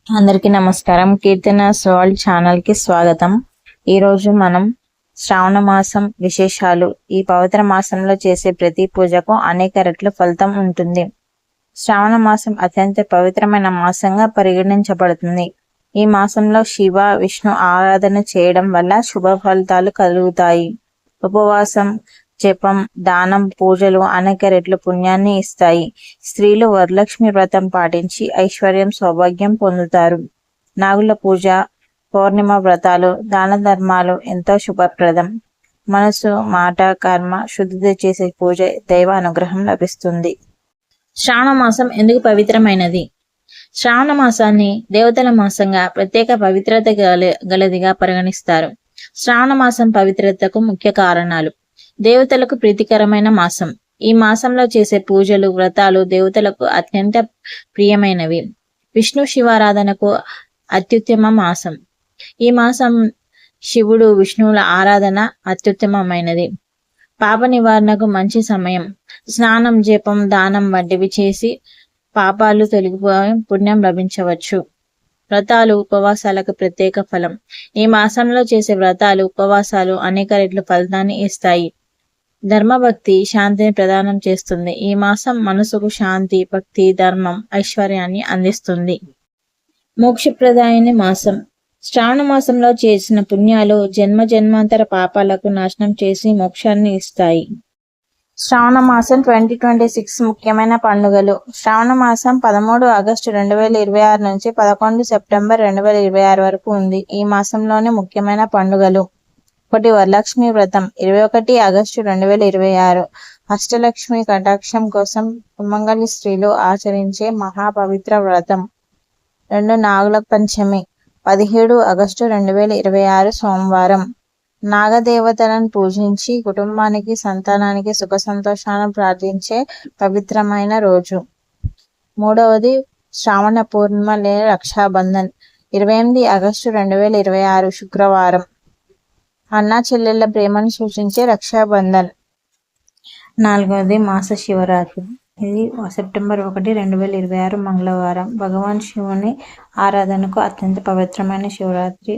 అందరికీ నమస్కారం. Keerthanas world channel కి స్వాగతం. ఈరోజు మనం శ్రావణ మాసం విశేషాలు. ఈ పవిత్ర మాసంలో చేసే ప్రతి పూజకు అనేక రెట్ల ఫలితం ఉంటుంది. శ్రావణ మాసం అత్యంత పవిత్రమైన మాసంగా పరిగణించబడుతుంది. ఈ మాసంలో శివ విష్ణు ఆరాధన చేయడం వల్ల శుభ ఫలితాలు కలుగుతాయి. ఉపవాసం, జపం, దానం, పూజలు అనేక రెట్లు పుణ్యాన్ని ఇస్తాయి. స్త్రీలు వరలక్ష్మి వ్రతం పాటించి ఐశ్వర్యం, సౌభాగ్యం పొందుతారు. నాగుల పూజ, పౌర్ణిమ వ్రతాలు, దాన ధర్మాలు ఎంతో శుభప్రదం. మనసు, మాట, కర్మ శుద్ధి చేసే పూజ దైవ అనుగ్రహం లభిస్తుంది. శ్రావణ మాసం ఎందుకు పవిత్రమైనది? శ్రావణ మాసాన్ని దేవతల మాసంగా ప్రత్యేక పవిత్రత గలదిగా పరిగణిస్తారు. శ్రావణ మాసం పవిత్రతకు ముఖ్య కారణాలు: దేవతలకు ప్రీతికరమైన మాసం. ఈ మాసంలో చేసే పూజలు, వ్రతాలు దేవతలకు అత్యంత ప్రియమైనవి. విష్ణు శివారాధనకు అత్యుత్తమ మాసం. ఈ మాసం శివుడు, విష్ణువుల ఆరాధన అత్యుత్తమమైనది. పాప నివారణకు మంచి సమయం. స్నానం, జపం, దానం వంటివి చేసి పాపాలు తొలగిపోయి పుణ్యం లభించవచ్చు. వ్రతాలు, ఉపవాసాలకు ప్రత్యేక ఫలం. ఈ మాసంలో చేసే వ్రతాలు, ఉపవాసాలు అనేక రెట్ల ఫలితాన్ని ఇస్తాయి. ధర్మభక్తి శాంతిని ప్రదానం చేస్తుంది. ఈ మాసం మనసుకు శాంతి, భక్తి, ధర్మం, ఐశ్వర్యాన్ని అందిస్తుంది. మోక్షప్రదాయని మాసం. శ్రావణ మాసంలో చేసిన పుణ్యాలు జన్మ జన్మాంతర పాపాలకు నాశనం చేసి మోక్షాన్ని ఇస్తాయి. శ్రావణ మాసం 2026 ముఖ్యమైన పండుగలు. శ్రావణ మాసం 13 ఆగస్టు 2026 నుంచి 11 సెప్టెంబర్ 2026 వరకు ఉంది. ఈ మాసంలోని ముఖ్యమైన పండుగలు: 1. వరలక్ష్మి వ్రతం 21 ఆగస్టు 2026. అష్టలక్ష్మి కటాక్షం కోసం సుమంగళి స్త్రీలు ఆచరించే మహాపవిత్ర వ్రతం. 2. నాగుల పంచమి 17 ఆగస్టు 2026 సోమవారం. నాగదేవతలను పూజించి కుటుంబానికి, సంతానానికి సుఖ సంతోషాలను ప్రార్థించే పవిత్రమైన రోజు. 3. శ్రావణ పూర్ణిమ లేదా రక్షాబంధన్ 28 ఆగస్టు 2026 శుక్రవారం. అన్నా చెల్లెళ్ల ప్రేమను సూచించే రక్షాబంధన్. 4. మాస శివరాత్రి. ఇది సెప్టెంబర్ 1, 2026 మంగళవారం. భగవాన్ శివుని ఆరాధనకు అత్యంత పవిత్రమైన శివరాత్రి.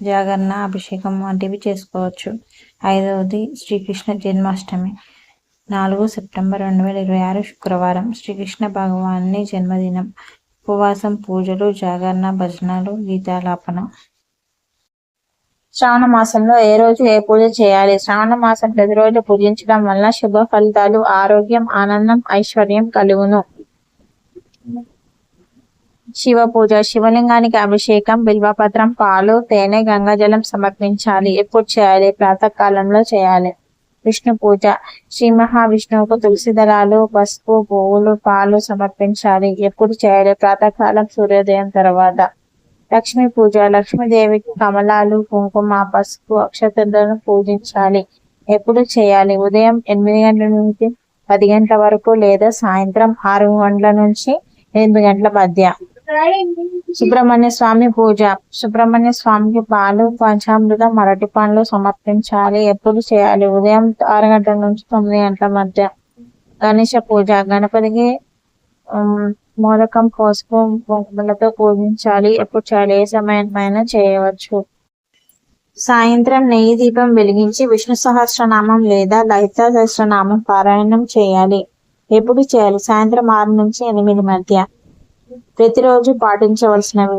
జాగరణ, అభిషేకం వంటివి చేసుకోవచ్చు. 5. శ్రీకృష్ణ జన్మాష్టమి 4 సెప్టెంబర్ 2026 శుక్రవారం. శ్రీకృష్ణ భగవాన్ని జన్మదినం. ఉపవాసం, పూజలు, జాగరణ, భజనలు, గీతాలాపన. శ్రావణ మాసంలో ఏ రోజు ఏ పూజ చేయాలి? శ్రావణ మాసం ప్రతిరోజు పూజించడం వలన శుభ ఫలితాలు, ఆరోగ్యం, ఆనందం, ఐశ్వర్యం కలుగును. శివ పూజ. శివలింగానికి అభిషేకం, బిల్వపత్రం, పాలు, తేనె, గంగాజలం సమర్పించాలి. ఎప్పుడు చేయాలి? ప్రాతకాలంలో చేయాలి. విష్ణు పూజ. శ్రీ మహావిష్ణువుకు తులసి దళాలు, పసుపు, పువ్వులు, పాలు సమర్పించాలి. ఎప్పుడు చేయాలి? ప్రాతకాలం సూర్యోదయం తర్వాత. లక్ష్మీ పూజ. లక్ష్మీదేవికి కమలాలు, కుంకుమ, పసుపు, అక్షతలను పూజించాలి. ఎప్పుడు చేయాలి? ఉదయం 8 గంటల నుంచి 10 గంటల వరకు లేదా సాయంత్రం 6 గంటల నుంచి 8 గంటల మధ్య. సుబ్రహ్మణ్య స్వామి పూజ. సుబ్రహ్మణ్య స్వామికి పాలు, పంచామృతం, అరటి పండ్లు సమర్పించాలి. ఎప్పుడు చేయాలి? ఉదయం 6 గంటల నుంచి 9 గంటల మధ్య. గణేశ పూజ. గణపతికి మోదకం, పసుపు, కుంకుమలతో పూజించాలి. ఎప్పుడు చేయాలి? ఏ సమయమైనా చేయవచ్చు. సాయంత్రం నెయ్యి దీపం వెలిగించి విష్ణు సహస్రనామం లేదా లలిత సహస్రనామం పారాయణం చేయాలి. ఎప్పుడు చేయాలి? సాయంత్రం 6 నుంచి 8 మధ్య. ప్రతిరోజు పాటించవలసినవి: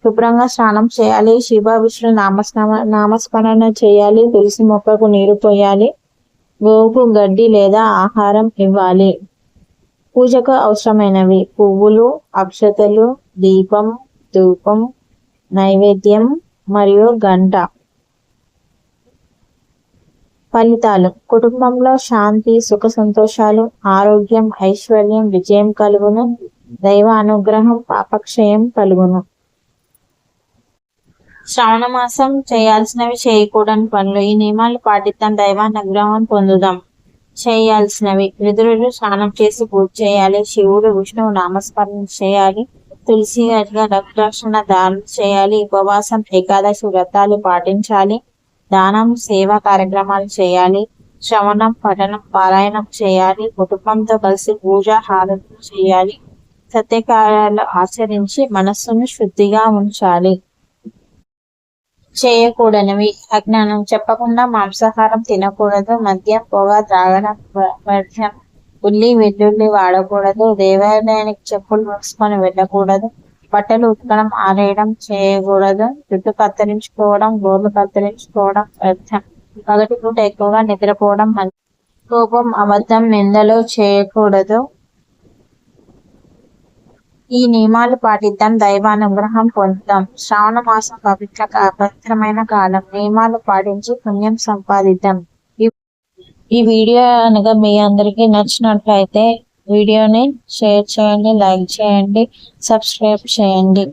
శుభ్రంగా స్నానం చేయాలి. శివ విష్ణు నామస్మరణ చేయాలి. తులసి మొక్కకు నీరు పోయాలి. గోవుకు గడ్డి లేదా ఆహారం ఇవ్వాలి. పూజకు అవసరమైనవి: పువ్వులు, అక్షతలు, దీపం, ధూపం, నైవేద్యం మరియు గంట. ఫలితాలు: కుటుంబంలో శాంతి, సుఖ సంతోషాలు, ఆరోగ్యం, ఐశ్వర్యం, విజయం కలుగును. దైవ అనుగ్రహం, పాపక్షయం కలుగును. శ్రావణ మాసం చేయాల్సినవి, చేయకూడని పనులు. ఈ నియమాలు పాటిద్దాం, దైవానుగ్రహం పొందుదాం. చేయాల్సినవి: ప్రతిరోజు స్నానం చేసి పూజ చేయాలి. శివుడు, విష్ణువు నామస్మరణ చేయాలి. తులసి గట్టిగా లక్షణ దానం చేయాలి. ఉపవాసం, ఏకాదశి వ్రతాలు పాటించాలి. దానం, సేవా కార్యక్రమాలు చేయాలి. శ్రవణం, పఠనం, పారాయణం చేయాలి. కుటుంబంతో కలిసి పూజ, హారతులు చేయాలి. సత్యకార్యాలు ఆచరించి మనస్సును శుద్ధిగా ఉంచాలి. చేయకూడనివి: అజ్ఞానం చెప్పకుండా మాంసాహారం తినకూడదు, మద్యం పొగ త్రాగడం వ్యర్థం, ఉల్లి వెల్లుల్లి వాడకూడదు, దేవాలయానికి చెప్పులు వేసుకొని వెళ్ళకూడదు, బట్టలు ఉతకడం ఆరేయడం చేయకూడదు, జుట్టు కత్తిరించుకోవడం గోర్లు కత్తిరించుకోవడం వ్యర్థం, పగటి పూట ఎక్కువగా నిద్రపోవడం మంచిది, కోపం అబద్ధం నిందలు చేయకూడదు. ఈ నియమాలు పాటిద్దాం, దైవానుగ్రహం పొందుతాం. శ్రావణ మాసం పవిత్రమైన కాలం. నియమాలు పాటించి పుణ్యం సంపాదిద్దాం. ఈ వీడియో అనగా మీ అందరికీ నచ్చినట్లయితే వీడియోని షేర్ చేయండి, లైక్ చేయండి, సబ్స్క్రైబ్ చేయండి.